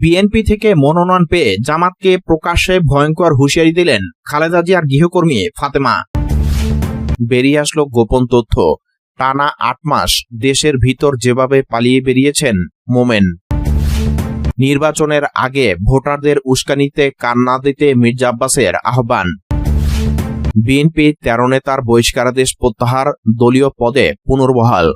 BNP থেকে মনোনয়ন পেয়ে জামাতকে প্রকাশ্যে ভয়ঙ্কর হুঁশিয়ারি দিলেন খালেদা জিয়ার গৃহকর্মী ফাতেমা। বেরিয়ে আসলো গোপন তথ্য, টানা ৮ মাস দেশের ভিতর যেভাবে পালিয়ে বেরিয়েছেন মোমেন। নির্বাচনের আগে ভোটারদের উস্কানিতে কান না দিতে মির্জা আব্বাসের আহ্বান। বিএনপি ১৩ নেতার বহিষ্কারাদেশ প্রত্যাহার, দলীয় পদে পুনর্বহাল।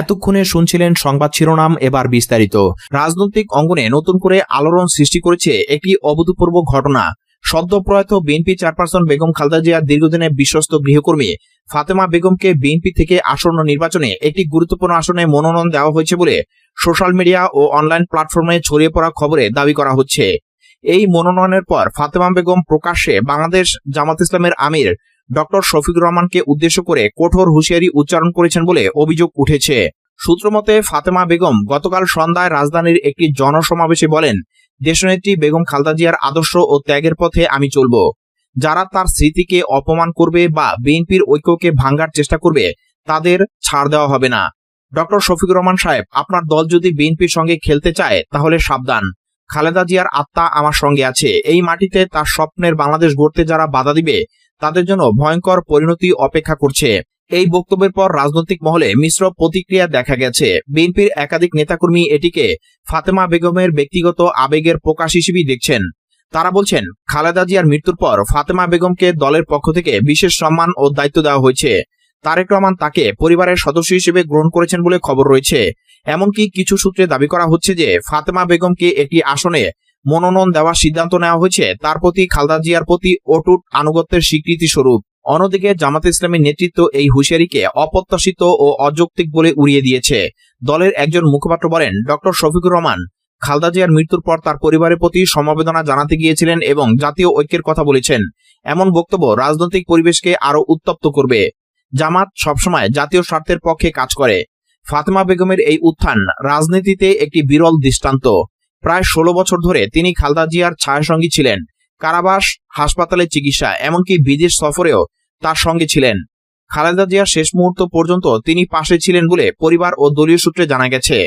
এতক্ষণে শুনছিলেন সংবাদ শিরোনাম, এবার বিস্তারিত। রাজনৈতিক অঙ্গনে নতুন করে আলোড়ন সৃষ্টি করেছে একটি অভূতপূর্ব ঘটনা। সদ্য প্রয়াত বিএনপি চেয়ারপারসন বেগম খালেদা জিয়ার দীর্ঘদিনের বিশ্বস্ত গৃহকর্মী ফাতেমা বেগমকে বিএনপি থেকে আসন্ন নির্বাচনে একটি গুরুত্বপূর্ণ আসনে মনোনয়ন দেওয়া হয়েছে বলে সোশ্যাল মিডিয়া ও অনলাইন প্ল্যাটফর্মে ছড়িয়ে পড়া খবরে দাবি করা হচ্ছে। এই মনোনয়নের পর ফাতেমা বেগম প্রকাশ্যে বাংলাদেশ জামাত ইসলামের আমির ডক্টর শফিকুর রহমানকে উদ্দেশ্য করে কঠোর হুঁশিয়ারি উচ্চারণ করেছেন বলে অভিযোগ উঠেছে। সূত্রমতে ফাতেমা বেগম গতকাল সন্ধ্যায় রাজধানীর একটি জনসমাবেশে বলেন, দেশনেত্রী বেগম খালেদা জিয়ার আদর্শ ও ত্যাগের পথে আমি চলব। যারা তার স্মৃতিকে অপমান করবে বা বিএনপির ঐক্যকে ভাঙার চেষ্টা করবে তাদের ছাড় দেওয়া হবে না। ডক্টর শফিকুর রহমান সাহেব, আপনার দল যদি বিএনপির সঙ্গে খেলতে চায় তাহলে সাবধান। খালেদা জিয়ার আত্মা আমার সঙ্গে আছে। এই মাটিতে তার স্বপ্নের বাংলাদেশ গড়তে যারা বাধা দিবে তাদের জন্য ভয়ঙ্কর পরিণতি অপেক্ষা করছে। এই বক্তব্যের পর রাজনৈতিক মহলে মিশ্র প্রতিক্রিয়া দেখা গেছে। বিএনপির একাধিক নেতাকর্মী এটিকে ফাতেমা বেগমের ব্যক্তিগত আবেগের প্রকাশ হিসেবেই দেখছেন। তারা বলছেন, খালেদা জিয়ার মৃত্যুর পর ফাতেমা বেগমকে দলের পক্ষ থেকে বিশেষ সম্মান ও দায়িত্ব দেওয়া হয়েছে। তারেক রহমান তাকে পরিবারের সদস্য হিসেবে গ্রহণ করেছেন বলে খবর রয়েছে। এমনকি কিছু সূত্রে দাবি করা হচ্ছে যে ফাতেমা বেগমকে একটি আসনে মনোনয়ন দেওয়ার সিদ্ধান্ত নেওয়া হয়েছে তার প্রতি খালেদা জিয়ার প্রতি অটুট আনুগত্যের স্বীকৃতি স্বরূপ। অন্যদিকে জামাত ইসলামের নেতৃত্ব এই হুঁশিয়ারিকে অপ্রত্যাশিত ও অযৌক্তিক বলে উড়িয়ে দিয়েছে। দলের একজন মুখপাত্র বলেন, ডক্টর শফিকুর রহমান খালেদা জিয়ার মৃত্যুর পর তার পরিবারের প্রতি সমবেদনা জানাতে গিয়েছিলেন এবং জাতীয় ঐক্যের কথা বলেছেন। এমন বক্তব্য রাজনৈতিক পরিবেশকে আরো উত্তপ্ত করবে। জামাত সবসময় জাতীয় স্বার্থের পক্ষে কাজ করে। ফাতেমা বেগমের এই উত্থান রাজনীতিতে একটি বিরল দৃষ্টান্ত। প্রায় ১৬ বছর ধরে তিনি খালেদা জিয়ার ছায়াসঙ্গী ছিলেন। কারাবাস, হাসপাতালে চিকিৎসা, এমনকি বিদেশ সফরেও তার সঙ্গে ছিলেন। খালেদা জিয়ার শেষ মুহূর্ত পর্যন্ত তিনি পাশে ছিলেন বলে পরিবার ও দলীয় সূত্রে জানা গেছে।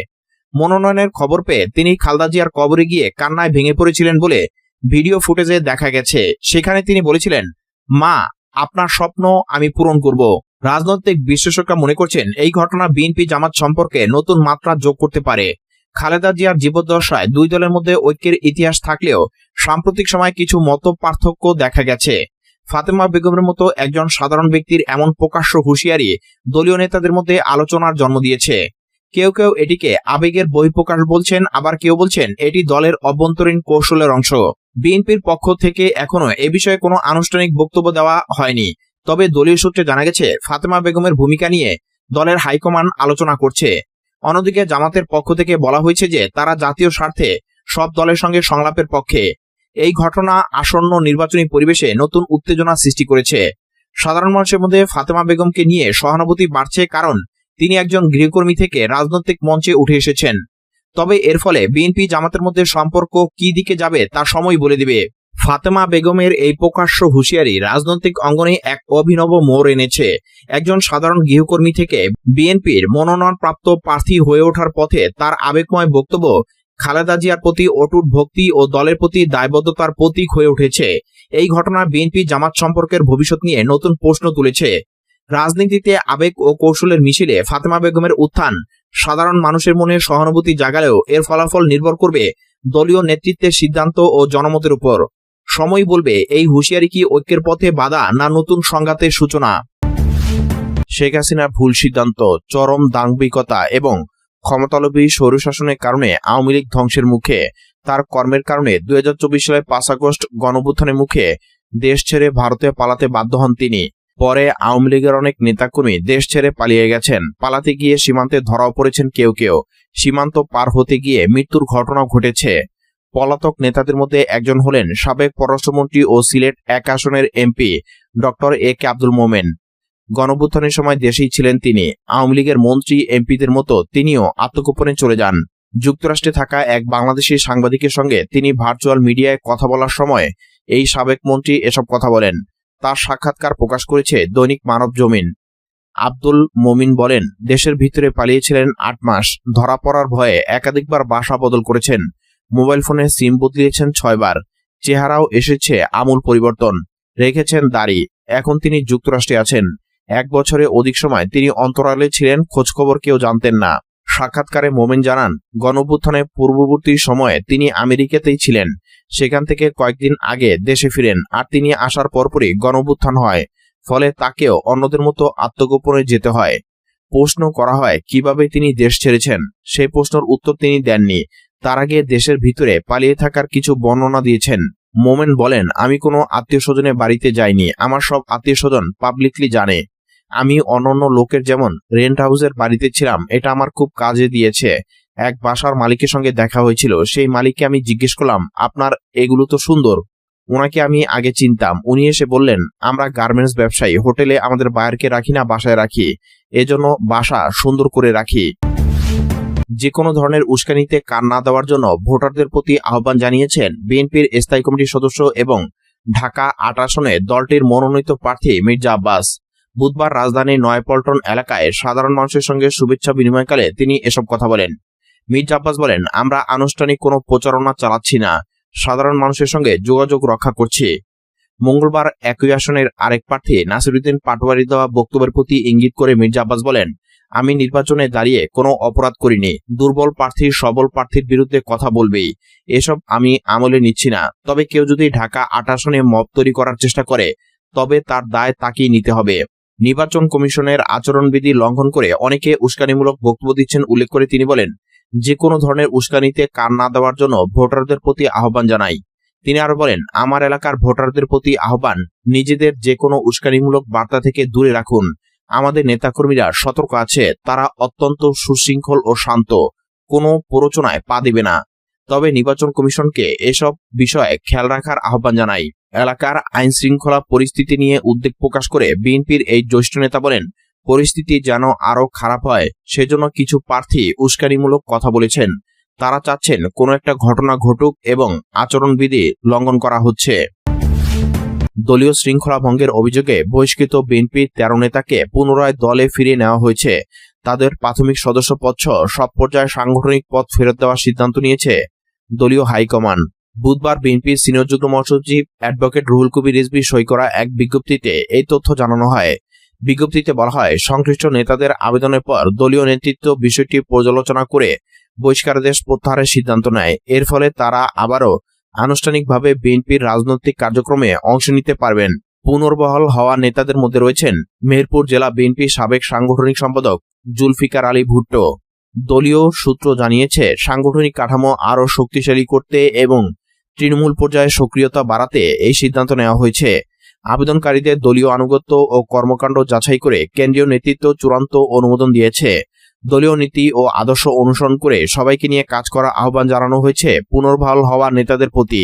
মনোনয়নের খবর পেয়ে তিনি খালেদা জিয়ার কবরে গিয়ে কান্নায় ভেঙে পড়েছিলেন বলে ভিডিও ফুটেজে দেখা গেছে। সেখানে তিনি বলেছিলেন, মা, আপনার স্বপ্ন আমি পূরণ করব। রাজনৈতিক বিশ্লেষকরা মনে করছেন এই ঘটনা বিএনপি জামাত সম্পর্কে নতুন মাত্রা যোগ করতে পারে। খালেদা জিয়ার জীবদ্দশায় দুই দলের মধ্যে ঐক্যের ইতিহাস থাকলেও সাম্প্রতিক সময়ে কিছু মত পার্থক্য দেখা গেছে। ফাতেমা বেগমের মতো একজন সাধারণ ব্যক্তির এমন প্রকাশ্য হুঁশিয়ারি দলীয় নেতাদের মধ্যে আলোচনার জন্ম দিয়েছে। কেউ কেউ এটিকে আবেগের বহিঃপ্রকাশ বলছেন, আবার কেউ বলছেন এটি দলের অভ্যন্তরীণ কৌশলের অংশ। বিএনপির পক্ষ থেকে এখনো এ বিষয়ে কোনো আনুষ্ঠানিক বক্তব্য দেওয়া হয়নি। তবে দলীয় সূত্রে জানা গেছে ফাতেমা বেগমের ভূমিকা নিয়ে দলের হাইকমান্ড আলোচনা করছে। অন্যদিকে জামাতের পক্ষ থেকে বলা হয়েছে যে তারা জাতীয় স্বার্থে সব দলের সঙ্গে সংলাপের পক্ষে। এই ঘটনা আসন্ন নির্বাচনী পরিবেশে নতুন উত্তেজনা সৃষ্টি করেছে। সাধারণ মানুষের মধ্যে ফাতেমা বেগমকে নিয়ে সহানুভূতি বাড়ছে, কারণ তিনি একজন গৃহকর্মী থেকে রাজনৈতিক মঞ্চে উঠে এসেছেন। তবে এর ফলে বিএনপি জামাতের মধ্যে সম্পর্ক কি দিকে যাবে তা সময় বলে দিবে। ফাতেমা বেগমের এই প্রকাশ্য হুঁশিয়ারি রাজনৈতিক অঙ্গনে এক অভিনব মোড় এনেছে। একজন সাধারণ গৃহকর্মী থেকে বিএনপির মনোনয়নপ্রাপ্ত প্রার্থী হয়ে ওঠার পথে তার আবেগময় বক্তব্য খালেদা জিয়ার প্রতি অটুট ভক্তি ও দলের প্রতি দায়বদ্ধতার প্রতীক হয়ে উঠেছে। এই ঘটনা বিএনপি জামাত সম্পর্কের ভবিষ্যৎ নিয়ে নতুন প্রশ্ন তুলেছে। রাজনীতিতে আবেগ ও কৌশলের মিছিলে ফাতেমা বেগমের উত্থান সাধারণ মানুষের মনে সহানুভূতি জাগালেও এর ফলাফল নির্ভর করবে দলীয় নেতৃত্বের সিদ্ধান্ত ও জনমতের উপর। সময় বলবে এই হুঁশিয়ারি কি ঐক্যের পথে বাধা না নতুন সংঘাতের সূচনা। শেখ হাসিনার ভুল সিদ্ধান্ত, চরম দাম্ভিকতা এবং ক্ষমতালোভী স্বৈরশাসনের কারণে আওয়ামী লীগ ধ্বংসের মুখে। তার কর্মের কারণে ২০২৪ সালের ৫ আগস্ট গণঅভ্যুত্থানের মুখে দেশ ছেড়ে ভারতে পালাতে বাধ্য হন তিনি। পরে আওয়ামী লীগের অনেক নেতাকর্মী দেশ ছেড়ে পালিয়ে গেছেন। পালাতে গিয়ে সীমান্তে ধরাও পড়েছেন কেউ কেউ। সীমান্ত পার হতে গিয়ে মৃত্যুর ঘটনাও ঘটেছে। পলাতক নেতাদের মধ্যে একজন হলেন সাবেক পররাষ্ট্রমন্ত্রী ও সিলেট ১ আসনের এমপি ডক্টর এ কে আব্দুল মোমেন। গণঅভ্যুত্থানের সময় দেশেই ছিলেন তিনি। আওয়ামী লীগের মন্ত্রী এমপিদের মতো তিনিও আত্মগোপনে চলে যান। যুক্তরাষ্ট্রে থাকা এক বাংলাদেশি সাংবাদিকের সঙ্গে তিনি ভার্চুয়াল মিডিয়ায় কথা বলার সময় এই সাবেক মন্ত্রী এসব কথা বলেন। তার সাক্ষাৎকার প্রকাশ করেছে দৈনিক মানবজমিন। আব্দুল মোমিন বলেন, দেশের ভিতরে পালিয়েছিলেন ৮ মাস। ধরা পড়ার ভয়ে একাধিকবার বাসা বদল করেছেন। মোবাইল ফোনে সিম বদলিয়েছেন 6 বার। চেহারাও এসেছে আমূল পরিবর্তন। রেখেছেন দাড়ি। এখন তিনি যুক্তরাষ্ট্রে আছেন। 1 বছরে অধিক সময় তিনি অন্তরালে ছিলেন, খোঁজখবর কেউ জানতেন না। সাক্ষাৎকারে মোমেন জানান, গণঅভ্যুত্থানের পূর্ববর্তী সময়ে তিনি আমেরিকাতেই ছিলেন। সেখান থেকে কয়েকদিন আগে দেশে ফিরেন, আর তিনি আসার পরপরই গণঅভ্যুত্থান হয়। ফলে তাকেও অন্যদের মতো আত্মগোপনে যেতে হয়। প্রশ্ন করা হয় কিভাবে তিনি দেশ ছেড়েছেন। সেই প্রশ্নের উত্তর তিনি দেননি। তার আগে দেশের ভিতরে পালিয়ে থাকার কিছু বর্ণনা দিয়েছেন। মোমেন বলেন, আমি কোনো আত্মীয় স্বজনের বাড়িতে যাইনি। আমার সব আত্মীয় স্বজন পাবলিকলি জানে। আমি অন্যান্য লোকের যেমন রেন্ট হাউসের বাড়িতে ছিলাম, এটা আমার খুব কাজে দিয়েছে। এক বাসার মালিকের সঙ্গে দেখা হয়েছিল। সেই মালিককে আমি জিজ্ঞেস করলাম, আপনার এগুলো তো সুন্দর। ওনাকে আমি আগে চিনতাম। উনি এসে বললেন, আমরা গার্মেন্টস ব্যবসায়ী, হোটেলে আমাদের বায়ারকে রাখি না, বাসায় রাখি। এজন্য বাসা সুন্দর করে রাখি। যে কোনো ধরনের উস্কানিতে কান না দেওয়ার জন্য ভোটারদের প্রতি আহ্বান জানিয়েছেন বিএনপির স্থায়ী কমিটির সদস্য এবং ঢাকা ৮ আসনে দলটির মনোনীত প্রার্থী মির্জা আব্বাস। বুধবার রাজধানীর নয়াপল্টন এলাকায় সাধারণ মানুষের সঙ্গে শুভেচ্ছা বিনিময়কালে তিনি এসব কথা বলেন। মির্জা আব্বাস বলেন, আমরা আনুষ্ঠানিক কোনো প্রচারণা চালাচ্ছি না, সাধারণ মানুষের সঙ্গে যোগাযোগ রক্ষা করছি। মঙ্গলবার একই আসনের আরেক প্রার্থী নাসিরউদ্দিন পাটোয়ারির দেওয়া বক্তব্যের প্রতি ইঙ্গিত করে মির্জা আব্বাস বলেন, আমি নির্বাচনে দাঁড়িয়ে কোনো অপরাধ করিনি। দুর্বল প্রার্থী সবল প্রার্থীর বিরুদ্ধে কথা বলবেই, এসব আমি আমলে নিচ্ছি না। তবে কেউ যদি ঢাকা ৮ আসনে মব তৈরি করার চেষ্টা করে, তবে তার দায় তাকেই নিতে হবে। নির্বাচন কমিশনের আচরণবিধি লঙ্ঘন করে অনেকে উস্কানিমূলক বক্তব্য দিচ্ছেন উল্লেখ করে তিনি বলেন, যে কোনো ধরনের উস্কানিতে কান না দেওয়ার জন্য ভোটারদের প্রতি আহ্বান জানাই। তিনি আরো বলেন, আমার এলাকার ভোটারদের প্রতি আহ্বান, নিজেদের যে কোনো উস্কানিমূলক বার্তা থেকে দূরে রাখুন। আমাদের নেতাকর্মীরা সতর্ক আছে, তারা অত্যন্ত সুশৃঙ্খল ও শান্ত, কোনো প্ররোচনায় পা দিবে না। তবে নির্বাচন কমিশনকে এসব বিষয়ে খেয়াল রাখার আহ্বান জানাই। এলাকার আইন শৃঙ্খলা পরিস্থিতি নিয়ে উদ্বেগ প্রকাশ করে বিএনপির এই জ্যেষ্ঠ নেতা বলেন, পরিস্থিতি যেন আরো খারাপ হয় সেজন্য কিছু প্রার্থী উস্কানিমূলক কথা বলেছেন। তারা চাচ্ছেন কোনো একটা ঘটনা ঘটুক এবং আচরণবিধি লঙ্ঘন করা হচ্ছে। দলীয় শৃঙ্খলা ভঙ্গের অভিযোগে বহিষ্কৃত বিএনপির 13 নেতাকে পুনরায় দলে ফিরিয়ে নেওয়া হয়েছে। তাদের প্রাথমিক সদস্য পদ সহ সব পর্যায়ে সাংগঠনিক পদ ফেরত দেওয়ার সিদ্ধান্ত নিয়েছে দলীয় হাইকমান্ড। বুধবার বিএনপির সিনিয়র যুগ্ম মহাসচিব অ্যাডভোকেট রুহুল কবির রিজভী সই করা এক বিজ্ঞপ্তিতে এই তথ্য জানানো হয়। বিজ্ঞপ্তিতে বলা হয়, সংশ্লিষ্ট নেতাদের আবেদনের পর দলীয় নেতৃত্ব বিষয়টি পর্যালোচনা করে বহিষ্কারাদেশ প্রত্যাহারের সিদ্ধান্ত নেয়। এর ফলে তারা আবারও আনুষ্ঠানিকভাবে বিএনপির রাজনৈতিক কার্যক্রমে অংশ নিতে পারবেন। পুনর্বহাল হওয়া নেতাদের মধ্যে রয়েছেন মেহেরপুর জেলা বিএনপির সাবেক সাংগঠনিক সম্পাদক জুলফিকার আলী ভুট্টো। দলীয় সূত্র জানিয়েছে, সাংগঠনিক কাঠামো আরও শক্তিশালী করতে এবং তৃণমূল পর্যায়ে সক্রিয়তা বাড়াতে এই সিদ্ধান্ত নেওয়া হয়েছে। আবেদনকারীদের দলীয় আনুগত্য ও কর্মকাণ্ড যাচাই করে কেন্দ্রীয় নেতৃত্ব চূড়ান্ত অনুমোদন দিয়েছে। দলীয় নীতি ও আদর্শ অনুসরণ করে সবাইকে নিয়ে কাজ করার আহ্বান জানানো হয়েছে পুনর্বহাল হওয়া নেতাদের প্রতি।